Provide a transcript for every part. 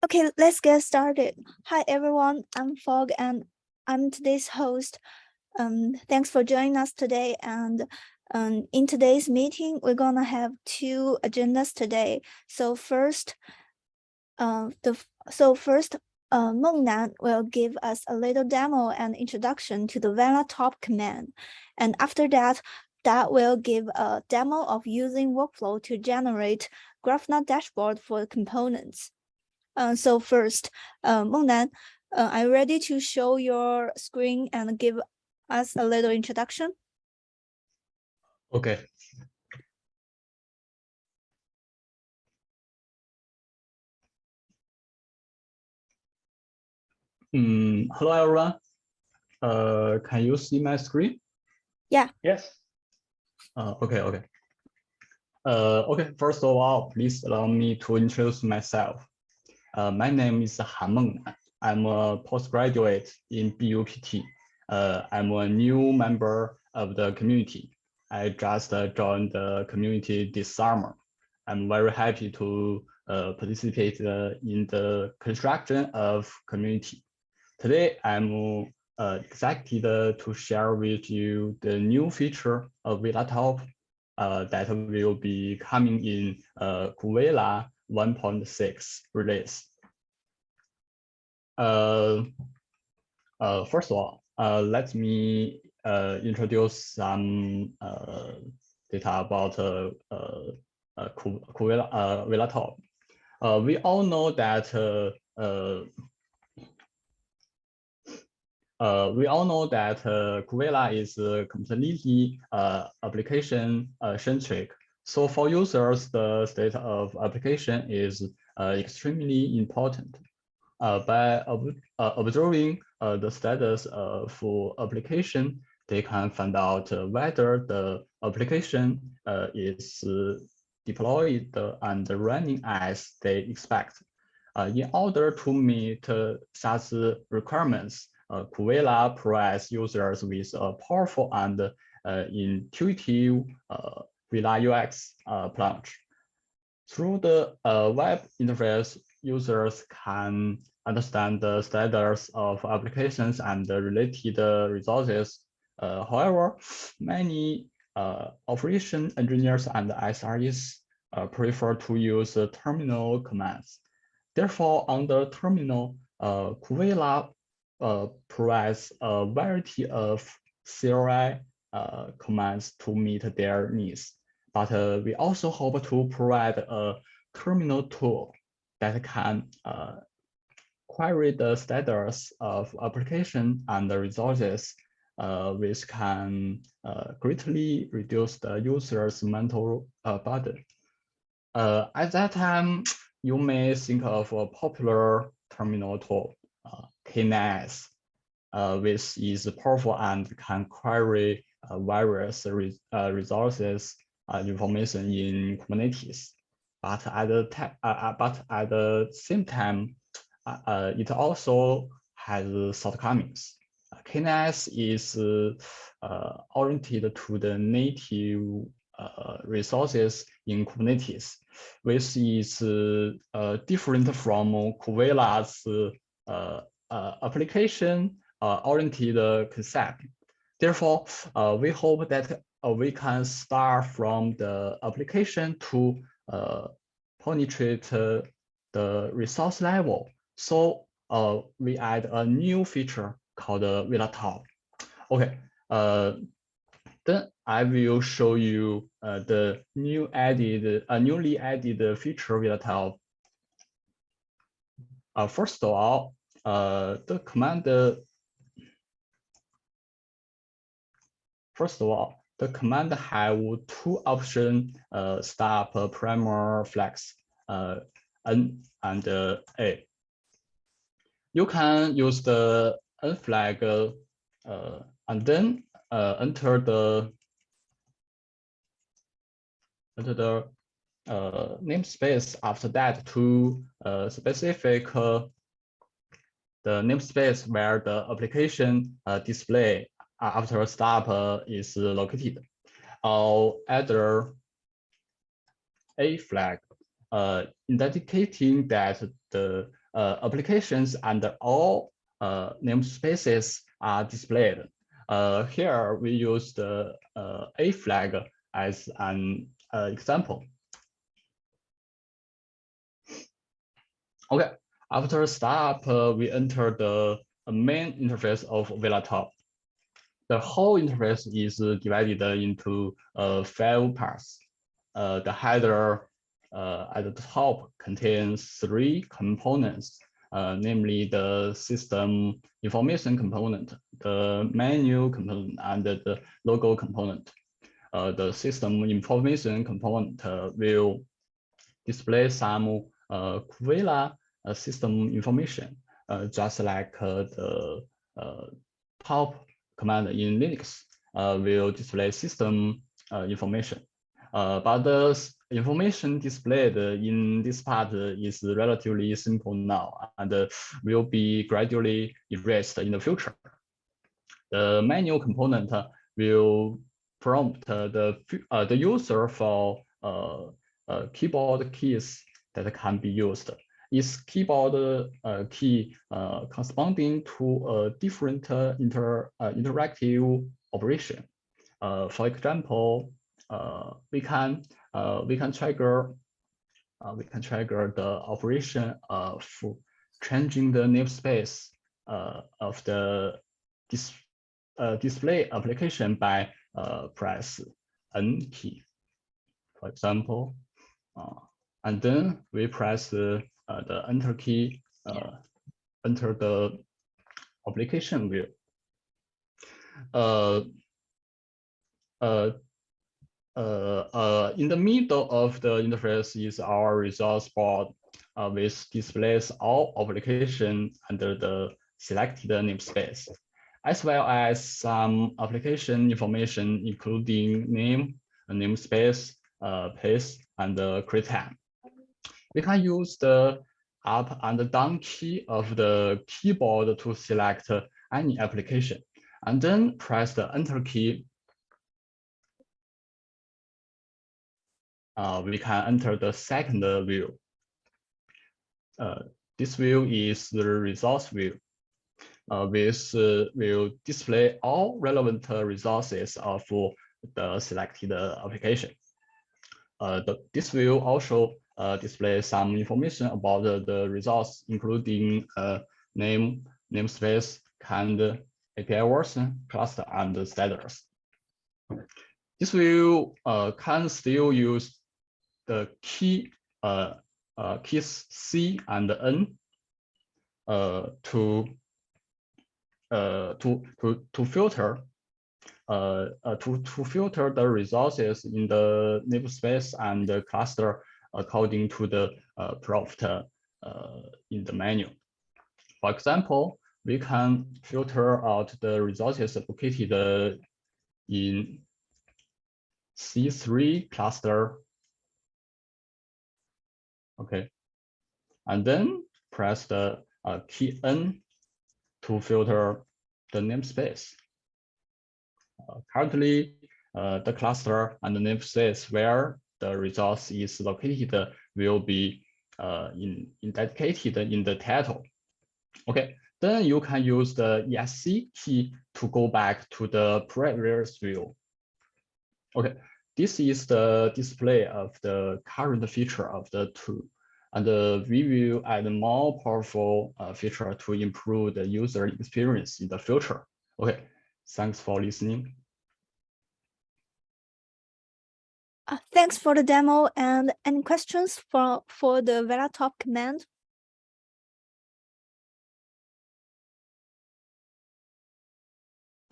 Okay, let's get started. Hi everyone, I'm Fog and I'm today's host. Thanks for joining us today. And in today's meeting, we're gonna have two agendas today. So first, Mengnan will give us a little demo and introduction to the vela top command, and after that, will give a demo of using workflow to generate grafana dashboard for components. So first, Mengnan, are you ready to show your screen and give us a little introduction? Okay. Hello everyone. Can you see my screen? Yeah. Yes. Okay. Okay. First of all, please allow me to introduce myself. My name is Han Mengnan. I'm a postgraduate in BUPT. I'm a new member of the community. I just joined the community this summer. I'm very happy to participate in the construction of community. Today, I'm excited to share with you the new feature of Vela Top that will be coming in KubeVela 1.6 release. First of all, let me introduce some data about Vela Top. We all know that KubeVela is completely application centric. So for users, the state of application is extremely important. By observing the status of application, they can find out whether the application is deployed and running as they expect. In order to meet such requirements, KubeVela provides users with a powerful and intuitive Vela UX plunge. Through the web interface, users can understand the status of applications and the related resources. However, many operation engineers and SREs prefer to use terminal commands. Therefore, on the terminal, KubeVela provides a variety of CLI commands to meet their needs. But we also hope to provide a terminal tool that can query the status of application and the resources, which can greatly reduce the user's mental burden. At that time, you may think of a popular terminal tool, KNS, which is powerful and can query various resources information in Kubernetes. But at the same time, it also has shortcomings. KNS is oriented to the native resources in Kubernetes, which is different from KubeVela's application oriented concept. Therefore, we hope that we can start from the application to penetrate the resource level. So we add a new feature called Vela Top. Okay, then I will show you the newly added feature Vela Top. First of all, the command. First of all, the command have two options: stop, primer, flex, N and A. You can use the N flag and then enter the namespace after that to specific the namespace where the application display after stop is located. Or either A flag indicating that the applications and all namespaces are displayed. Here we use the A flag as an example. Okay, after startup, we enter the main interface of Vela top. The whole interface is divided into 5 parts. The header at the top contains 3 components, namely the system information component, the menu component, and the logo component. The system information component will display some KubeVela system information, just like the top command in Linux will display system information. But the information displayed in this part is relatively simple now and will be gradually erased in the future. The menu component will prompt the user for keyboard keys that can be used. Is keyboard key corresponding to a different interactive operation? For example, we can trigger the operation of changing the namespace of the display application by press N key, for example, and then we press the Enter key, enter the application view. In the middle of the interface is our resource board, which displays all applications under the selected namespace, as well as some application information, including name, namespace, place, and create time. We can use the up and down key of the keyboard to select any application, and then press the Enter key. We can enter the second view. This view is the resource view, which will display all relevant resources of the selected application. This will also display some information about the resource, including name, namespace, kind, API version, cluster, and status. This will can still use the keys C and N to filter to filter the resources in the namespace and the cluster according to the prompt in the menu. For example, we can filter out the resources located in C3 cluster. Okay, and then press the key N to filter the namespace. Currently, the cluster and the namespace where the resource is located will be indicated in the title. Okay, then you can use the ESC key to go back to the previous view. Okay, this is the display of the current feature of the tool, and we will add more powerful feature to improve the user experience in the future. Okay, thanks for listening. Thanks for the demo, and any questions for the Vela top command?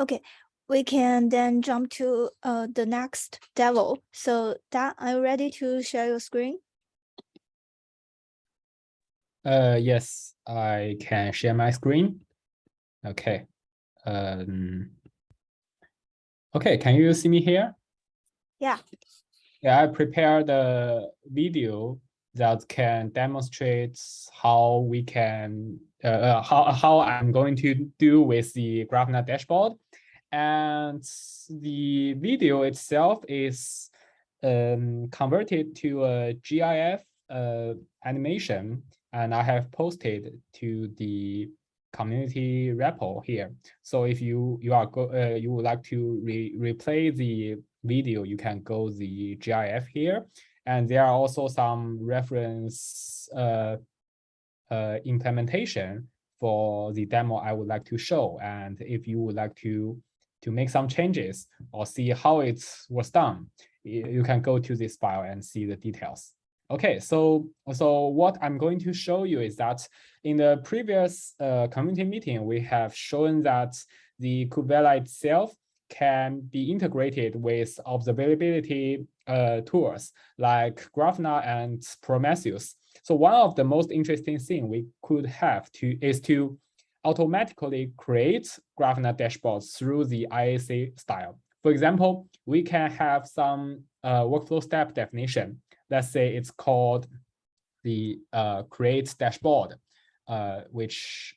Okay, we can then jump to the next demo. So that, are you ready to share your screen? Yes, I can share my screen. Okay. Okay, can you see me here? Yeah. Yeah, I prepared a video that can demonstrate how we can how I'm going to do with the grafana dashboard, and the video itself is converted to a GIF animation, and I have posted to the community repo here. So if you would like to replay the video, you can go the GIF here, and there are also some reference implementation for the demo I would like to show. And if you would like to make some changes or see how it was done, you can go to this file and see the details. Okay, so what I'm going to show you is that in the previous community meeting, we have shown that the KubeVela itself can be integrated with observability tools like Grafana and Prometheus. So one of the most interesting things we could have is to automatically create Grafana dashboards through the IAC style. For example, we can have some workflow step definition. Let's say it's called the create dashboard, which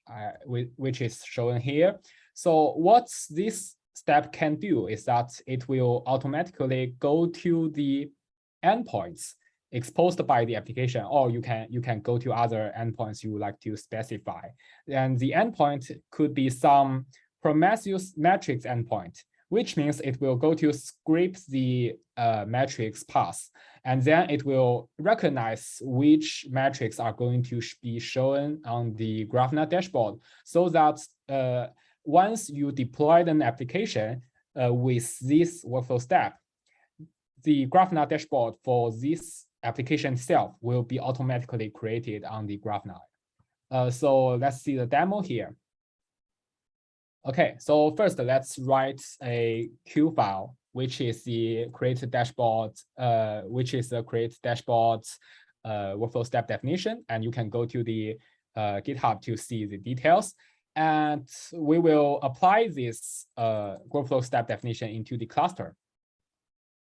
is shown here. So what this step can do is that it will automatically go to the endpoints exposed by the application, or you can go to other endpoints you would like to specify. And the endpoint could be some Prometheus metrics endpoint, which means it will go to scrape the metrics path, and then it will recognize which metrics are going to be shown on the Grafana dashboard, so that once you deploy an application with this workflow step, the Grafana dashboard for this application itself will be automatically created on the Grafana. So let's see the demo here. Okay, so first let's write a Q file, which is the create dashboard, workflow step definition, and you can go to the GitHub to see the details. And we will apply this workflow step definition into the cluster.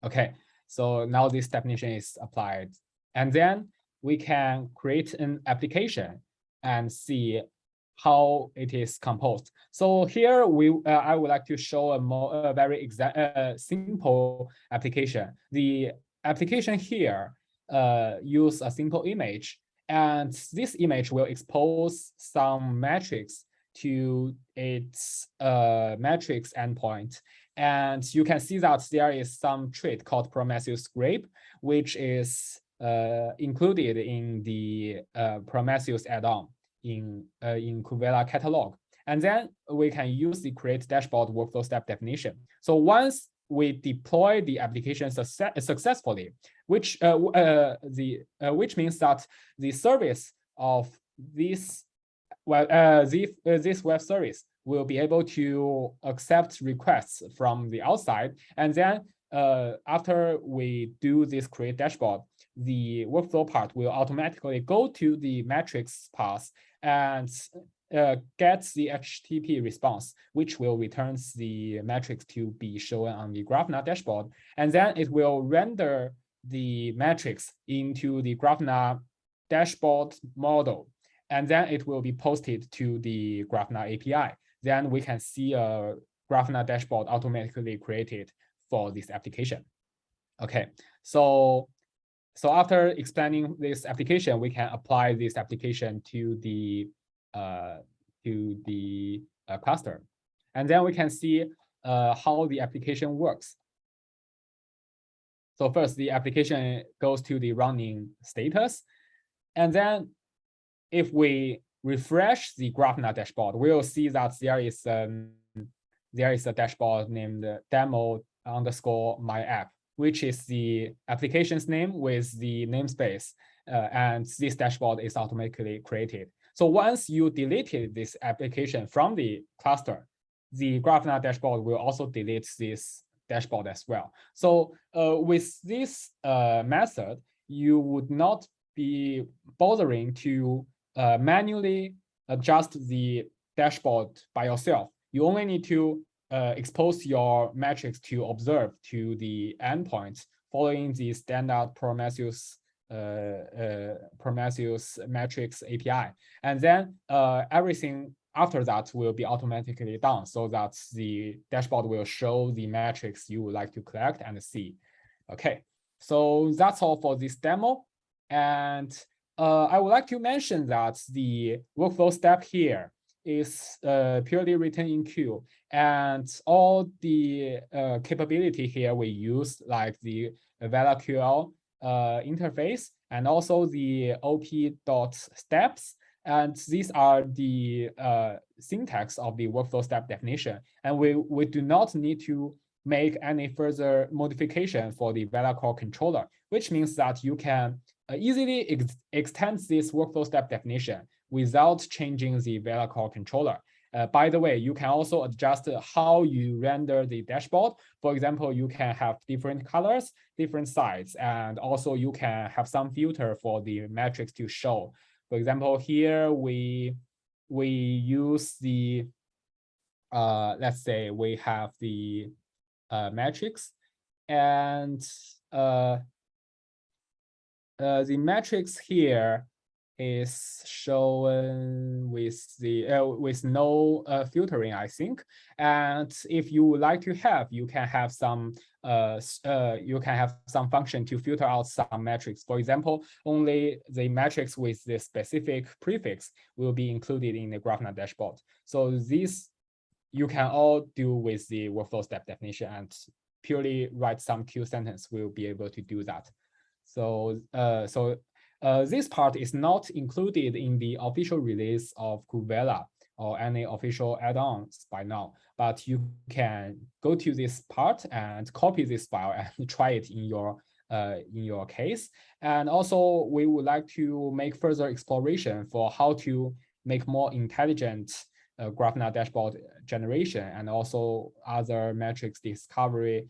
Okay, so now this definition is applied, and then we can create an application and see how it is composed. So here I would like to show a very simple application. The application here use a simple image, and this image will expose some metrics to its metrics endpoint. And you can see that there is some trait called Prometheus scrape, which is included in the Prometheus add-on in KubeVela catalog. And then we can use the create dashboard workflow step definition. So once we deploy the application successfully, which means that the service of this web service will be able to accept requests from the outside. And then after we do this create dashboard, the workflow part will automatically go to the metrics path and gets the HTTP response, which will return the metrics to be shown on the Grafana dashboard. And then it will render the metrics into the Grafana dashboard model. And then it will be posted to the Grafana API. Then we can see a Grafana dashboard automatically created for this application. Okay, so after explaining this application, we can apply this application to the cluster, and then we can see how the application works. So first, the application goes to the running status, and then if we refresh the Grafana dashboard, we will see that there is a dashboard named demo_my_app, which is the application's name with the namespace, and this dashboard is automatically created. So once you deleted this application from the cluster, the Grafana dashboard will also delete this dashboard as well. So with this method, you would not be bothering to manually adjust the dashboard by yourself. You only need to expose your metrics to observe to the endpoints following the standard Prometheus metrics API. And then everything after that will be automatically done, so that the dashboard will show the metrics you would like to collect and see. Okay, so that's all for this demo. And I would like to mention that the workflow step here is purely written in Q, and all the capability here we use, like the vela QL interface and also the op.steps. And these are the syntax of the workflow step definition. And we do not need to make any further modification for the vela core controller, which means that you can easily extend this workflow step definition without changing the vela core controller. By the way, you can also adjust how you render the dashboard. For example, you can have different colors, different sizes, and also you can have some filter for the metrics to show. For example, here we use the, let's say we have the metrics, and the metrics here is shown with the with no filtering, I think. And if you would like to have, you can have some function to filter out some metrics. For example, only the metrics with the specific prefix will be included in the Grafana dashboard. So this you can all do with the workflow step definition, and purely write some Q sentence will be able to do that. So this part is not included in the official release of KubeVela or any official add-ons by now, but you can go to this part and copy this file and try it in your case. And also, we would like to make further exploration for how to make more intelligent Grafana dashboard generation and also other metrics discovery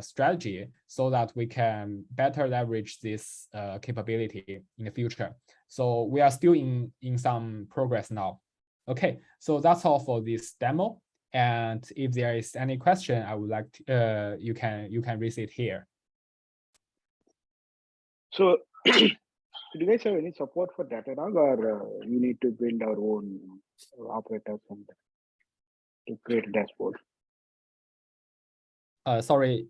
strategy, so that we can better leverage this capability in the future. So we are still in some progress now. Okay, so that's all for this demo. And if there is any question, I would like to, you can raise it here. So do you guys have any support for Datadog, or you need to build our own operators and to create a dashboard? Sorry,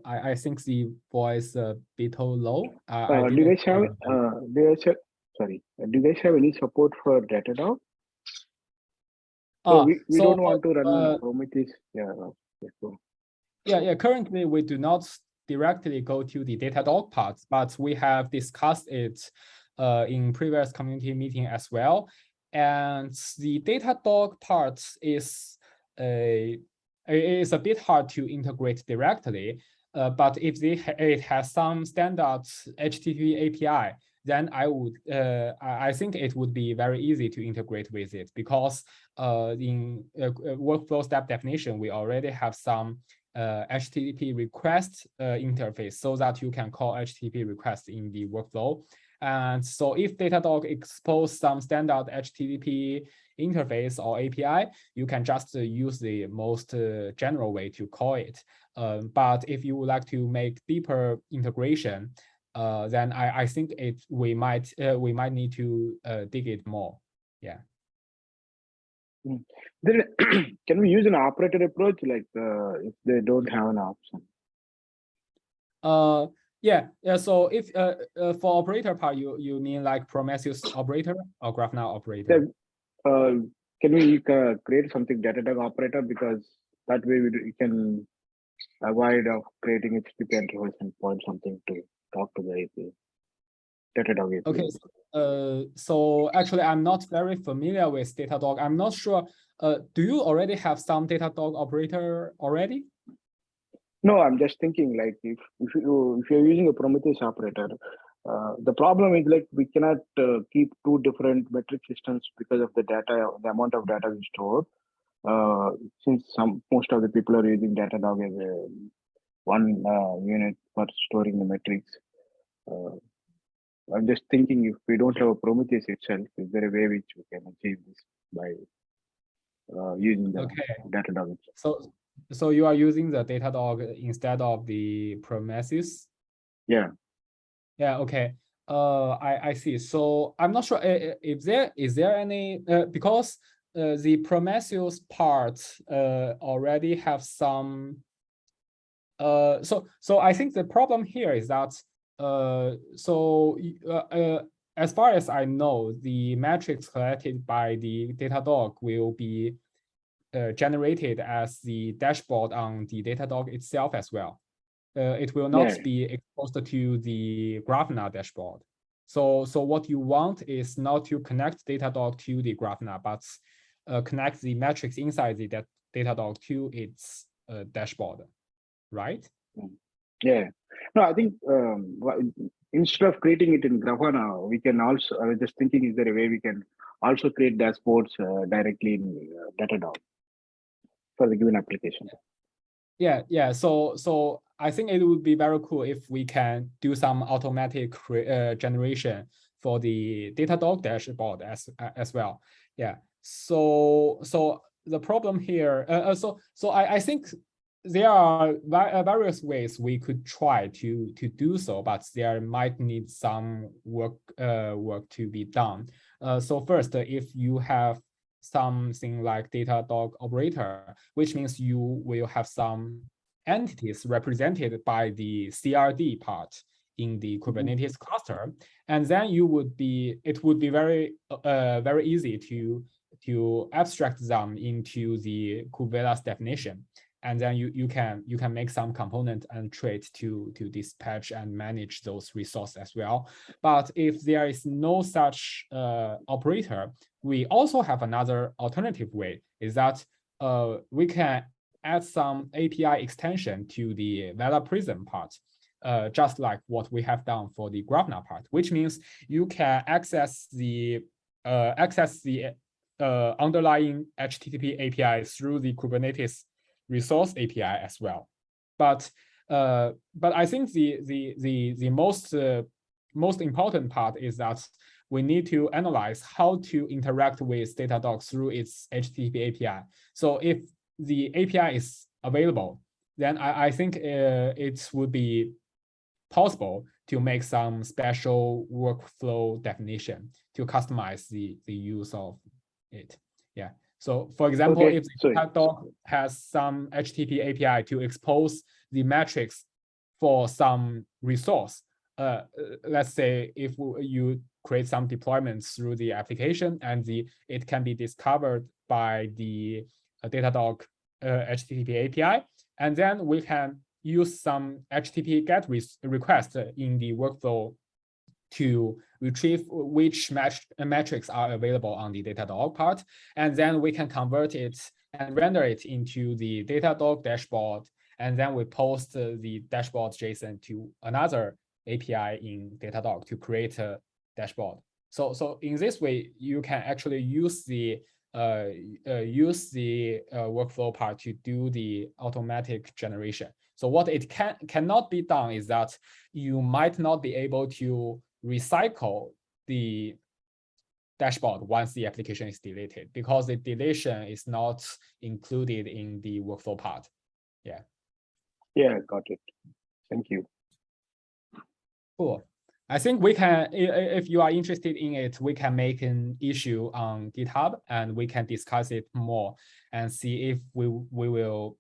I think the voice a bit low. Do you guys have sorry, do you guys have any support for Datadog? So we don't want to run Prometheus. Yeah. Currently, we do not directly go to the Datadog part, but we have discussed it in previous community meeting as well. And the Datadog part is a bit hard to integrate directly, but if it has some standard HTTP API, then I think it would be very easy to integrate with it, because in workflow step definition, we already have some HTTP request interface, so that you can call HTTP request in the workflow. And so if Datadog expose some standard HTTP interface or API, you can just use the most general way to call it. But if you would like to make deeper integration, then I think we might need to dig it more. Yeah. Then can we use an operator approach, like if they don't have an option? Yeah. So if for operator part, you mean like Prometheus operator or Grafana operator? Can we create something Datadog operator, because that way we can avoid of creating HTTP interface and point something to talk to the API. Datadog API. Okay. So actually, I'm not very familiar with Datadog. I'm not sure. Do you already have some Datadog operator already? No, I'm just thinking, like if you're using a Prometheus operator, the problem is like we cannot keep two different metric systems because of the data, the amount of data we store. Since most of the people are using Datadog as a one unit for storing the metrics. I'm just thinking, if we don't have a Prometheus itself, is there a way which we can achieve this by using the Datadog? So you are using the Datadog instead of the Prometheus? Yeah. Yeah. Okay. I see. So I'm not sure if is there any because the Prometheus part already have some. So I think the problem here is that as far as I know, the metrics collected by the Datadog will be generated as the dashboard on the Datadog itself as well. It will not be exposed to the Grafana dashboard. So what you want is not to connect Datadog to the Grafana, but connect the metrics inside the Datadog to its dashboard, right? Yeah. No, I think instead of creating it in Grafana, we can also, I was just thinking, is there a way we can also create dashboards directly in Datadog for the given application? Yeah. So I think it would be very cool if we can do some automatic generation for the Datadog dashboard as well. Yeah. So the problem here, I think there are various ways we could try to do so, but there might need some work to be done. So first, if you have something like Datadog operator, which means you will have some entities represented by the CRD part in the Kubernetes cluster, and then it would be very easy to abstract them into the KubeVela's definition. And then you can make some component and trait to dispatch and manage those resources as well. But if there is no such operator, we also have another alternative way, is that we can add some API extension to the Vela Prism part, just like what we have done for the Grafana part, which means you can access the underlying HTTP API through the Kubernetes resource API as well. But I think the most important part is that we need to analyze how to interact with Datadog through its HTTP API. So if the API is available, then I think it would be possible to make some special workflow definition to customize the use of it. Yeah. So for example, if Datadog has some HTTP API to expose the metrics for some resource, let's say if you create some deployments through the application and it can be discovered by the Datadog HTTP API, and then we can use some HTTP GET request in the workflow to retrieve which metrics are available on the Datadog part, and then we can convert it and render it into the Datadog dashboard, and then we post the dashboard JSON to another API in Datadog to create a dashboard. So in this way, you can actually use the workflow part to do the automatic generation. So what it cannot be done is that you might not be able to recycle the dashboard once the application is deleted, because the deletion is not included in the workflow part. Yeah. Yeah, got it. Thank you. Cool. I think we can, if you are interested in it, we can make an issue on GitHub and we can discuss it more and see if we will,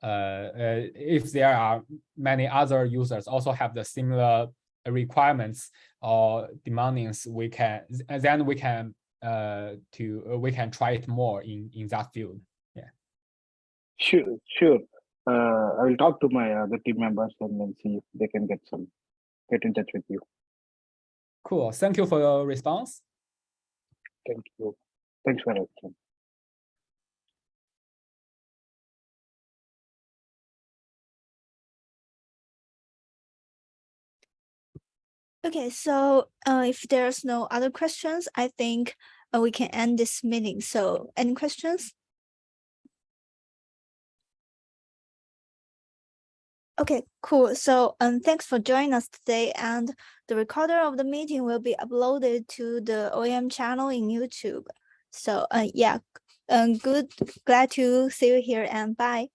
if there are many other users also have the similar requirements or demandings, we can try it more in that field. Yeah. Sure. I will talk to my other team members and then see if they can get in touch with you. Cool. Thank you for your response. Thank you. Thanks for it. Okay, so if there's no other questions, I think we can end this meeting. So any questions? Okay, cool. So thanks for joining us today, and the recorder of the meeting will be uploaded to the OAM channel in YouTube. So yeah, glad to see you here, and bye.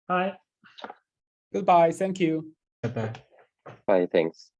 Bye. Goodbye. Thank you. Bye. Bye. Thanks.